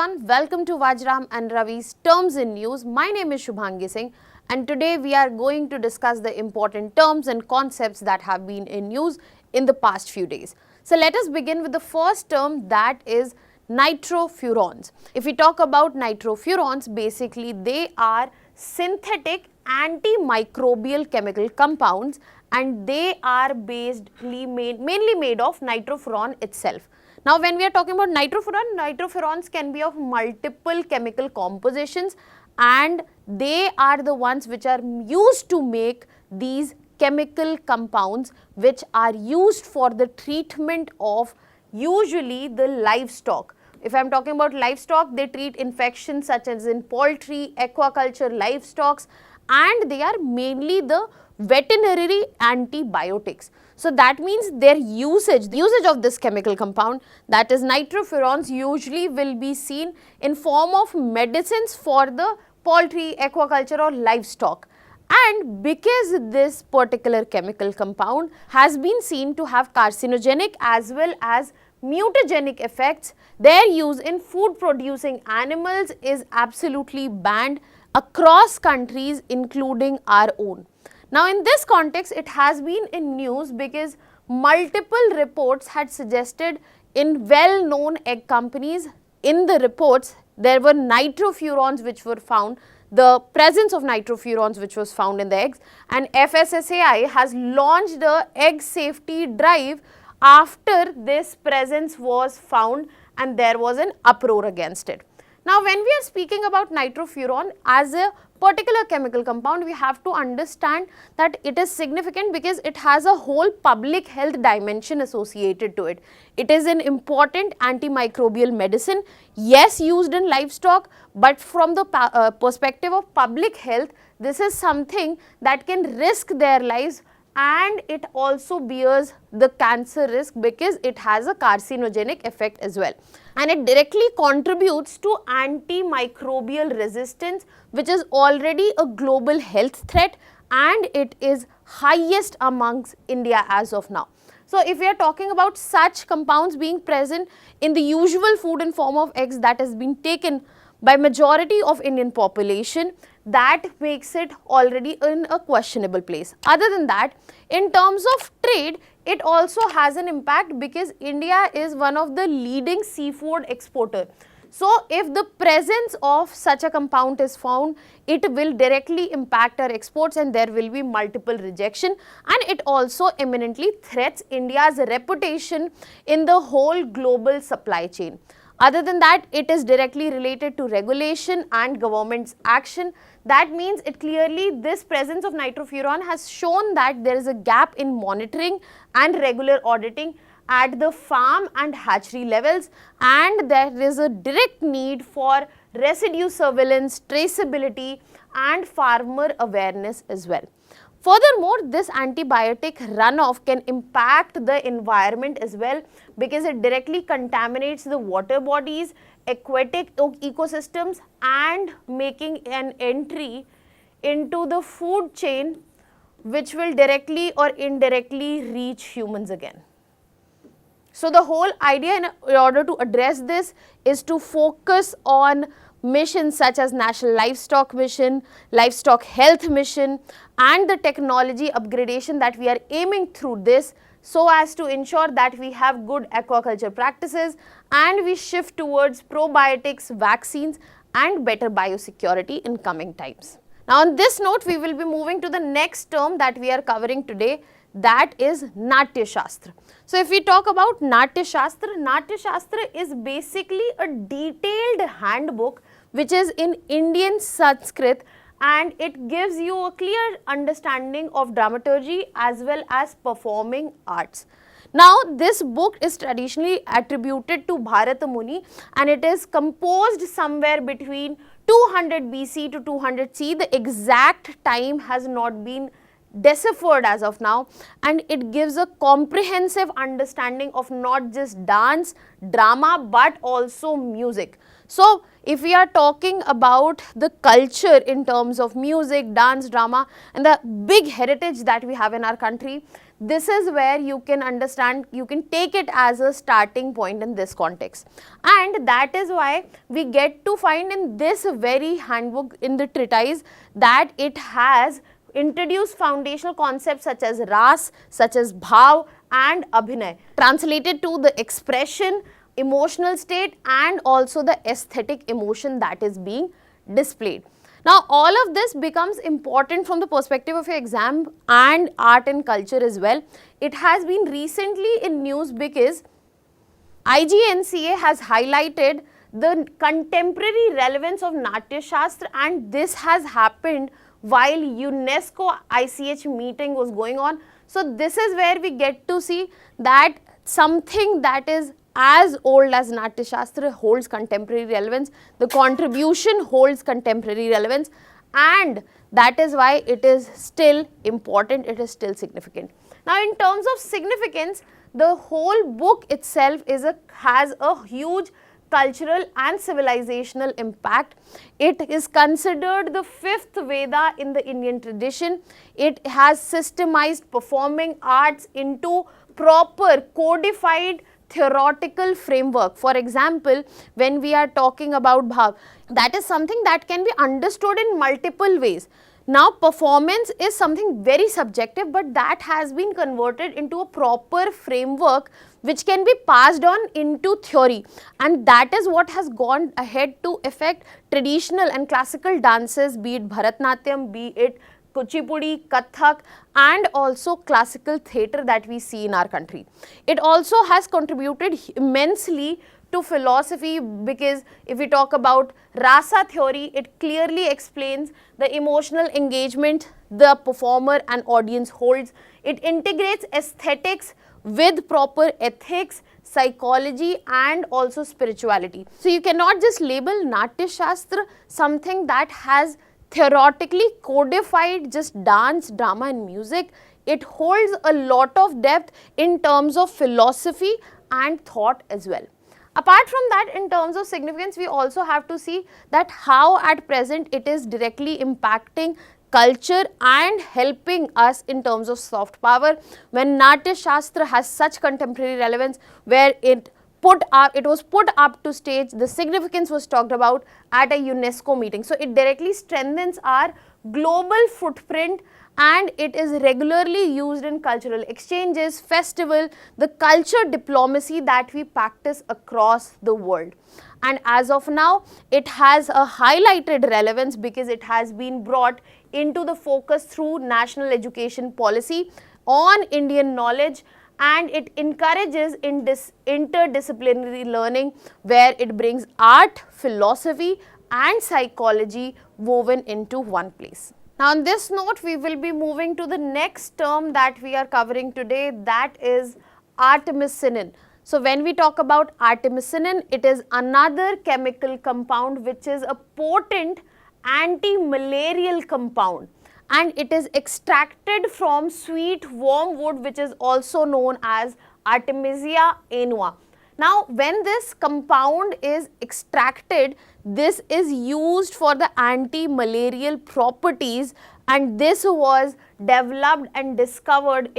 everyone, welcome to Vajiram and Ravi's Terms in News. My name is Shubhangi Singh and today we are going to discuss the important terms and concepts that have been in news in the past few days. So let us begin with the first term, that is nitrofurans. If we talk about nitrofurans, basically they are synthetic antimicrobial chemical compounds and they are basically mainly made of nitrofuran itself. Now, when we are talking about nitrofurans can be of multiple chemical compositions and they are the ones which are used to make these chemical compounds which are used for the treatment of usually the livestock. If I am talking about livestock, they treat infections such as in poultry, aquaculture, livestock, and they are mainly the veterinary antibiotics. So that means their usage of this chemical compound, that is nitrofurans, usually will be seen in form of medicines for the poultry, aquaculture or livestock. And because this particular chemical compound has been seen to have carcinogenic as well as mutagenic effects, their use in food producing animals is absolutely banned across countries including our own. Now, in this context, it has been in news because multiple reports had suggested in well-known egg companies. In the reports, there were nitrofurans which were found, the presence of nitrofurans which was found in the eggs, and FSSAI has launched the egg safety drive after this presence was found and there was an uproar against it. Now, when we are speaking about nitrofuran as a particular chemical compound, we have to understand that it is significant because it has a whole public health dimension associated to it. It is an important antimicrobial medicine, yes, used in livestock, but from the perspective of public health, this is something that can risk their lives and it also bears the cancer risk because it has a carcinogenic effect as well. And it directly contributes to antimicrobial resistance, which is already a global health threat and it is highest amongst India as of now. So, if we are talking about such compounds being present in the usual food in form of eggs that has been taken by majority of Indian population, that makes it already in a questionable place. Other than that, in terms of trade, it also has an impact because India is one of the leading seafood exporter. So, if the presence of such a compound is found, it will directly impact our exports and there will be multiple rejection, and it also eminently threats India's reputation in the whole global supply chain. Other than that, it is directly related to regulation and government's action. That means it clearly, this presence of nitrofuran has shown that there is a gap in monitoring and regular auditing at the farm and hatchery levels, and there is a direct need for residue surveillance, traceability and farmer awareness as well. Furthermore, this antibiotic runoff can impact the environment as well because it directly contaminates the water bodies, aquatic ecosystems and making an entry into the food chain which will directly or indirectly reach humans again. So, the whole idea in order to address this is to focus on missions such as National Livestock Mission, Livestock Health Mission and the technology upgradation that we are aiming through this so as to ensure that we have good aquaculture practices and we shift towards probiotics, vaccines and better biosecurity in coming times. Now, on this note, we will be moving to the next term that we are covering today, that is Natyashastra. So, if we talk about Natyashastra, Natyashastra is basically a detailed handbook which is in Indian Sanskrit and it gives you a clear understanding of dramaturgy as well as performing arts. Now, this book is traditionally attributed to Bharata Muni and it is composed somewhere between 200 BC to 200 CE. The exact time has not been deciphered as of now, and it gives a comprehensive understanding of not just dance, drama but also music. So, if we are talking about the culture in terms of music, dance, drama and the big heritage that we have in our country, this is where you can understand, you can take it as a starting point in this context. And that is why we get to find in this very handbook, in the treatise, that it has introduced foundational concepts such as ras, such as bhav and abhinay, translated to the expression, emotional state and also the aesthetic emotion that is being displayed. Now, all of this becomes important from the perspective of your exam and art and culture as well. It has been recently in news because IGNCA has highlighted the contemporary relevance of Natyashastra, and this has happened while UNESCO ICH meeting was going on. So, this is where we get to see that something that is as old as Natyashastra holds contemporary relevance, the contribution holds contemporary relevance, and that is why it is still important, it is still significant. Now, in terms of significance, the whole book itself has a huge cultural and civilizational impact. It is considered the fifth Veda in the Indian tradition. It has systemized performing arts into proper codified theoretical framework. For example, when we are talking about bhav, that is something that can be understood in multiple ways. Now, performance is something very subjective, but that has been converted into a proper framework which can be passed on into theory, and that is what has gone ahead to affect traditional and classical dances, be it Bharatnatyam, be it Kuchipudi, Kathak and also classical theatre that we see in our country. It also has contributed immensely to philosophy, because if we talk about rasa theory, it clearly explains the emotional engagement the performer and audience holds. It integrates aesthetics with proper ethics, psychology and also spirituality. So, you cannot just label Natyashastra something that has theoretically codified just dance, drama and music. It holds a lot of depth in terms of philosophy and thought as well. Apart from that, in terms of significance, we also have to see that how at present it is directly impacting culture and helping us in terms of soft power. When Natyashastra has such contemporary relevance, where it was put up to stage, the significance was talked about at a UNESCO meeting. So, it directly strengthens our global footprint, and it is regularly used in cultural exchanges, festival, the culture diplomacy that we practice across the world. And as of now, it has a highlighted relevance because it has been brought into the focus through national education policy on Indian knowledge, and it encourages interdisciplinary learning, where it brings art, philosophy and psychology woven into one place. Now, on this note, we will be moving to the next term that we are covering today, that is Artemisinin. So, when we talk about Artemisinin, it is another chemical compound which is a potent anti-malarial compound, and it is extracted from sweet wormwood, which is also known as Artemisia annua. Now, when this compound is extracted, this is used for the anti-malarial properties, and this was developed and discovered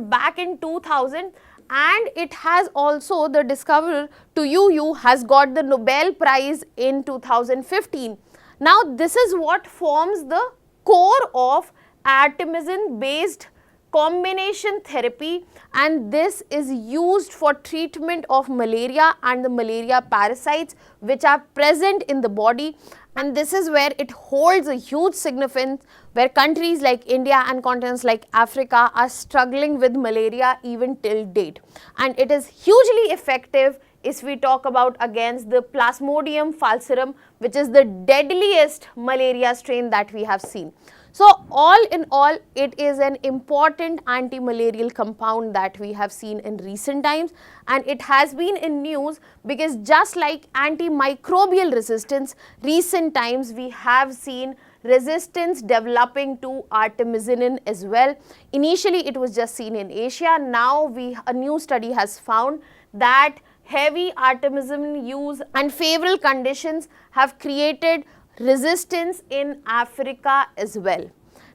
back in 2000, and it has also, the discoverer Tuyu has got the Nobel Prize in 2015. Now, this is what forms the core of artemisinin based combination therapy, and this is used for treatment of malaria and the malaria parasites which are present in the body. And this is where it holds a huge significance, where countries like India and continents like Africa are struggling with malaria even till date. And it is hugely effective if we talk about against the Plasmodium falciparum, which is the deadliest malaria strain that we have seen. So, all in all, it is an important anti-malarial compound that we have seen in recent times, and it has been in news because just like antimicrobial resistance, recent times we have seen resistance developing to artemisinin as well. Initially, it was just seen in Asia. Now, a new study has found that heavy artemisinin use and favorable conditions have created resistance in Africa as well.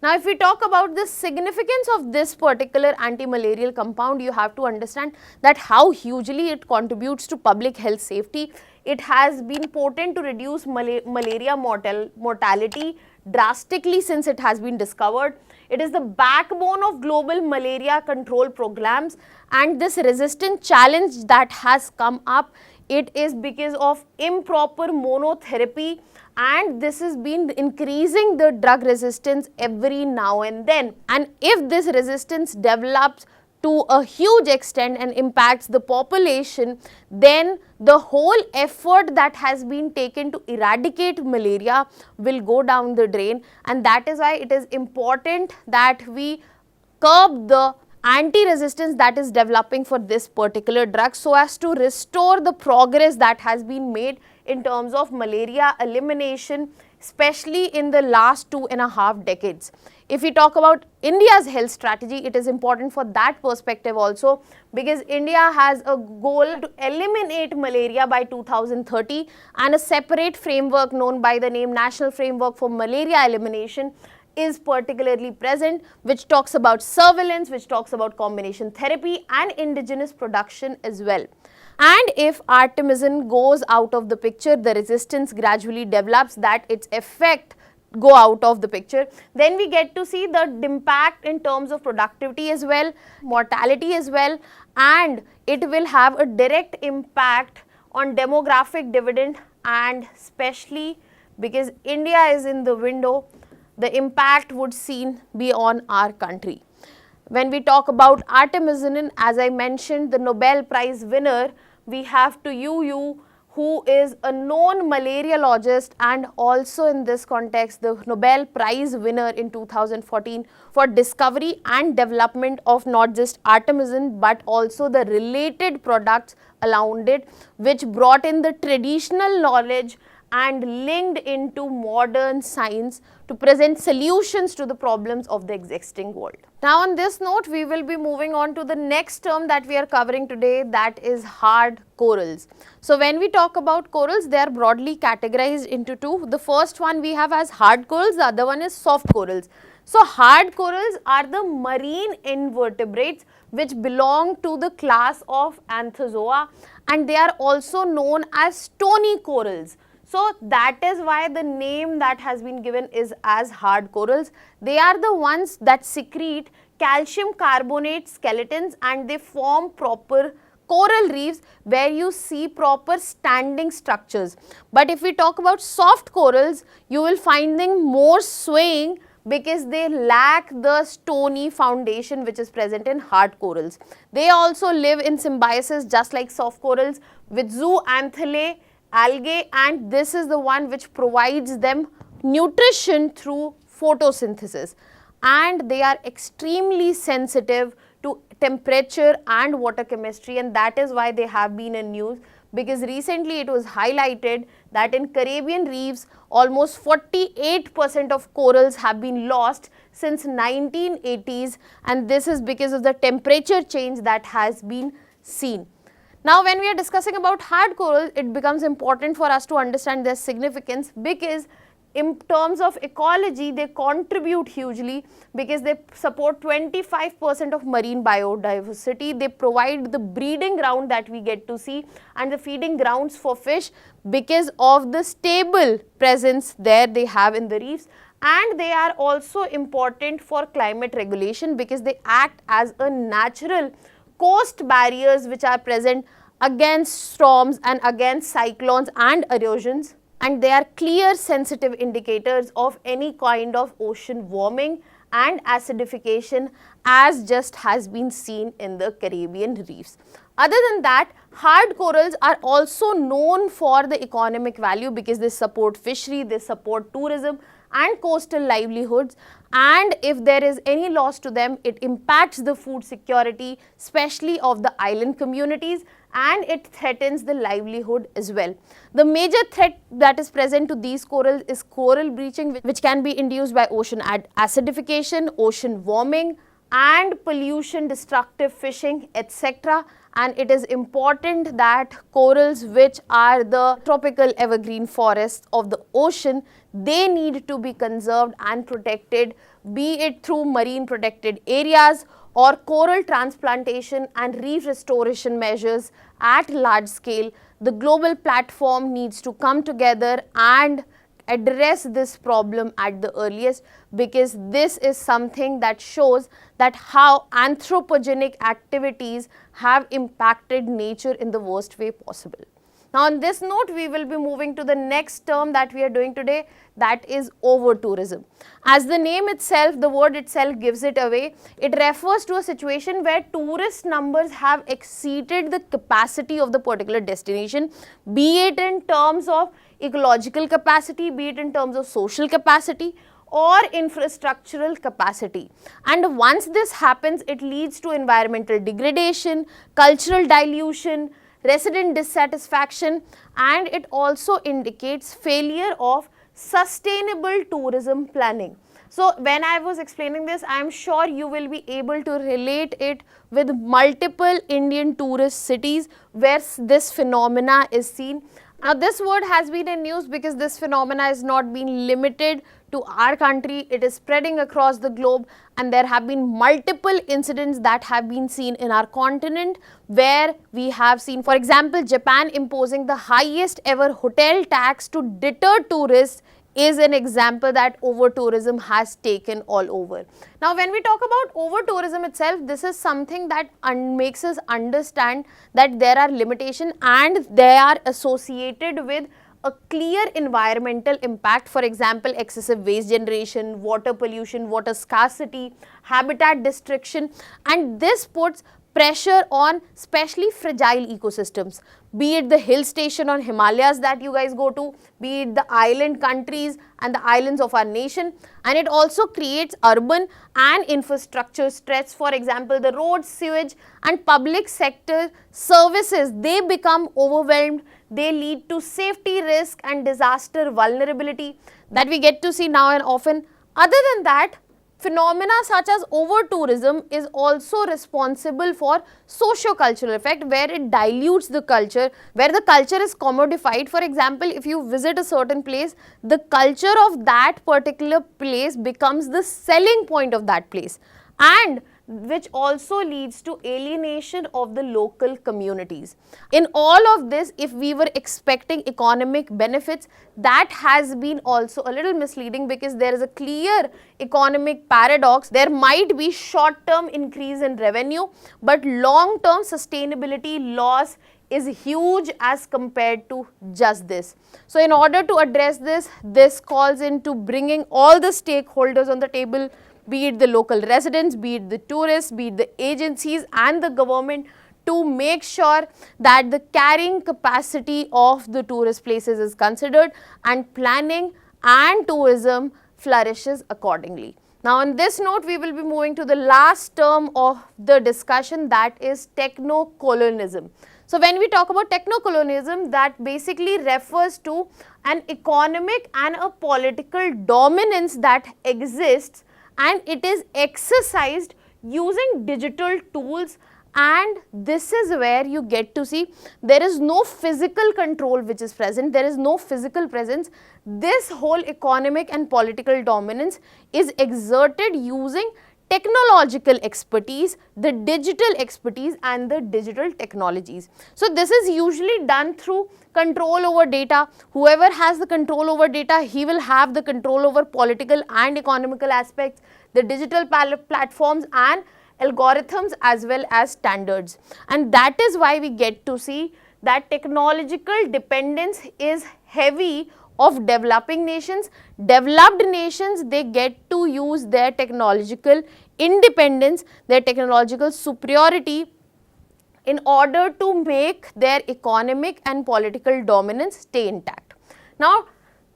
Now, if we talk about the significance of this particular anti-malarial compound, you have to understand that how hugely it contributes to public health safety. It has been potent to reduce malaria mortality drastically since it has been discovered. It is the backbone of global malaria control programs, and this resistant challenge that has come up, it is because of improper monotherapy, and this has been increasing the drug resistance every now and then. And if this resistance develops to a huge extent and impacts the population, then the whole effort that has been taken to eradicate malaria will go down the drain, and that is why it is important that we curb the anti-resistance that is developing for this particular drug so as to restore the progress that has been made in terms of malaria elimination, especially in the last 2.5 decades. If we talk about India's health strategy, it is important for that perspective also, because India has a goal to eliminate malaria by 2030 and a separate framework known by the name National Framework for Malaria Elimination is particularly present, which talks about surveillance, which talks about combination therapy and indigenous production as well. And if artemisinin goes out of the picture, the resistance gradually develops, that its effect go out of the picture, then we get to see the impact in terms of productivity as well, mortality as well, and it will have a direct impact on demographic dividend, and especially because India is in the window, the impact would be on our country. When we talk about artemisinin, as I mentioned, the Nobel Prize winner, we have to UU, who is a known malariologist and also in this context the Nobel Prize winner in 2014 for discovery and development of not just artemisinin but also the related products around it, which brought in the traditional knowledge and linked into modern science to present solutions to the problems of the existing world. Now, on this note, we will be moving on to the next term that we are covering today, that is hard corals. So, when we talk about corals, they are broadly categorized into two. The first one we have as hard corals, the other one is soft corals. So, hard corals are the marine invertebrates which belong to the class of Anthozoa, and they are also known as stony corals. So, that is why the name that has been given is as hard corals. They are the ones that secrete calcium carbonate skeletons and they form proper coral reefs where you see proper standing structures. But if we talk about soft corals, you will find them more swaying because they lack the stony foundation which is present in hard corals. They also live in symbiosis just like soft corals with zooanthellae, algae, and this is the one which provides them nutrition through photosynthesis, and they are extremely sensitive to temperature and water chemistry, and that is why they have been in news, because recently it was highlighted that in Caribbean reefs almost 48% of corals have been lost since 1980s, and this is because of the temperature change that has been seen. Now, when we are discussing about hard corals, it becomes important for us to understand their significance, because in terms of ecology, they contribute hugely because they support 25% of marine biodiversity. They provide the breeding ground that we get to see and the feeding grounds for fish because of the stable presence there they have in the reefs, and they are also important for climate regulation because they act as a natural coast barriers which are present against storms and against cyclones and erosions, and they are clear sensitive indicators of any kind of ocean warming and acidification as just has been seen in the Caribbean reefs. Other than that, hard corals are also known for the economic value because they support fishery, they support tourism and coastal livelihoods, and if there is any loss to them, it impacts the food security, especially of the island communities, and it threatens the livelihood as well. The major threat that is present to these corals is coral bleaching, which can be induced by ocean acidification, ocean warming, and pollution, destructive fishing, etc. And it is important that corals, which are the tropical evergreen forests of the ocean, they need to be conserved and protected, be it through marine protected areas or coral transplantation and reef restoration measures at large scale. The global platform needs to come together and address this problem at the earliest, because this is something that shows that how anthropogenic activities have impacted nature in the worst way possible. Now, on this note, we will be moving to the next term that we are doing today, that is over-tourism. As the name itself, the word itself gives it away. It refers to a situation where tourist numbers have exceeded the capacity of the particular destination, be it in terms of ecological capacity, be it in terms of social capacity or infrastructural capacity. And once this happens, it leads to environmental degradation, cultural dilution, resident dissatisfaction, and it also indicates failure of sustainable tourism planning. So when I was explaining this, I am sure you will be able to relate it with multiple Indian tourist cities where this phenomena is seen. Now, this word has been in news because this phenomena is not being limited to our country. It is spreading across the globe, and there have been multiple incidents that have been seen in our continent where we have seen, for example, Japan imposing the highest ever hotel tax to deter tourists is an example that over-tourism has taken all over. Now, when we talk about over-tourism itself, this is something that makes us understand that there are limitations and they are associated with a clear environmental impact. For example, excessive waste generation, water pollution, water scarcity, habitat destruction, and this puts pressure on especially fragile ecosystems, be it the hill station on Himalayas that you guys go to, be it the island countries and the islands of our nation, and it also creates urban and infrastructure stress. For example, the roads, sewage and public sector services, they become overwhelmed, they lead to safety risk and disaster vulnerability that we get to see now and often. Other than that, phenomena such as over-tourism is also responsible for socio-cultural effect, where it dilutes the culture, where the culture is commodified. For example, if you visit a certain place, the culture of that particular place becomes the selling point of that place, and which also leads to alienation of the local communities. In all of this, if we were expecting economic benefits, that has been also a little misleading, because there is a clear economic paradox. There might be short-term increase in revenue, but long-term sustainability loss is huge as compared to just this. So in order to address this, this calls into bringing all the stakeholders on the table, be it the local residents, be it the tourists, be it the agencies and the government, to make sure that the carrying capacity of the tourist places is considered and planning and tourism flourishes accordingly. Now, on this note, we will be moving to the last term of the discussion, that is techno-colonialism. So, when we talk about techno-colonialism, that basically refers to an economic and a political dominance that exists, and it is exercised using digital tools, and this is where you get to see there is no physical control which is present, there is no physical presence. This whole economic and political dominance is exerted using technological expertise, the digital expertise and the digital technologies. So this is usually done through control over data. Whoever has the control over data, he will have the control over political and economical aspects, the digital platforms and algorithms as well as standards. And that is why we get to see that technological dependence is heavy of developing nations. Developed nations, they get to use their technological independence, their technological superiority in order to make their economic and political dominance stay intact. Now,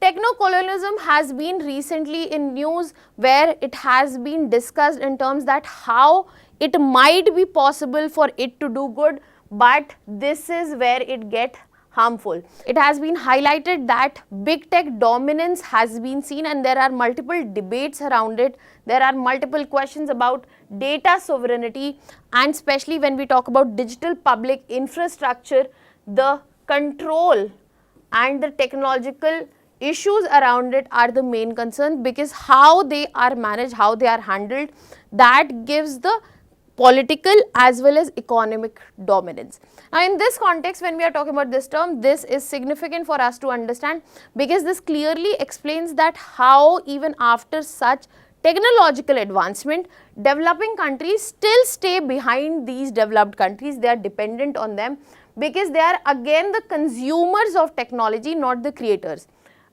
techno-colonialism has been recently in news, where it has been discussed in terms that how it might be possible for it to do good, but this is where it gets harmful. It has been highlighted that big tech dominance has been seen, and there are multiple debates around it. There are multiple questions about data sovereignty, and especially when we talk about digital public infrastructure, the control and the technological issues around it are the main concern, because how they are managed, how they are handled, that gives the political as well as economic dominance. Now, in this context, when we are talking about this term, this is significant for us to understand, because this clearly explains that how even after such technological advancement, developing countries still stay behind these developed countries. They are dependent on them because they are again the consumers of technology, not the creators.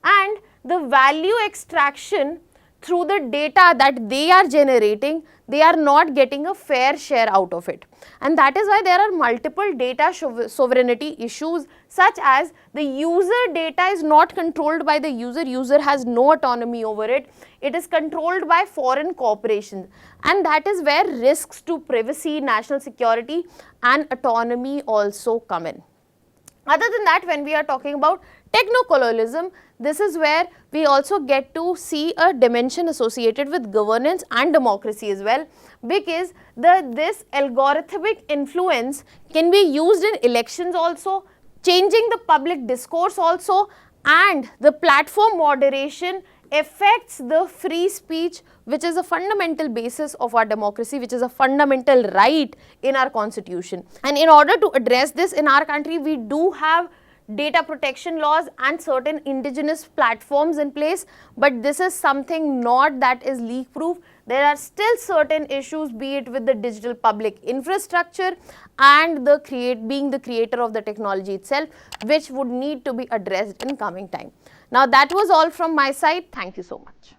And the value extraction through the data that they are generating, they are not getting a fair share out of it. And that is why there are multiple data sovereignty issues, such as the user data is not controlled by the user has no autonomy over it. It is controlled by foreign corporations, and that is where risks to privacy, national security and autonomy also come in. Other than that, when we are talking about techno-colonialism, this is where we also get to see a dimension associated with governance and democracy as well, because this algorithmic influence can be used in elections also, changing the public discourse also, and the platform moderation affects the free speech, which is a fundamental basis of our democracy, which is a fundamental right in our constitution. And in order to address this in our country, we do have data protection laws and certain indigenous platforms in place, but this is something not that is leak proof. There are still certain issues, be it with the digital public infrastructure and being the creator of the technology itself, which would need to be addressed in coming time. Now, that was all from my side. Thank you so much.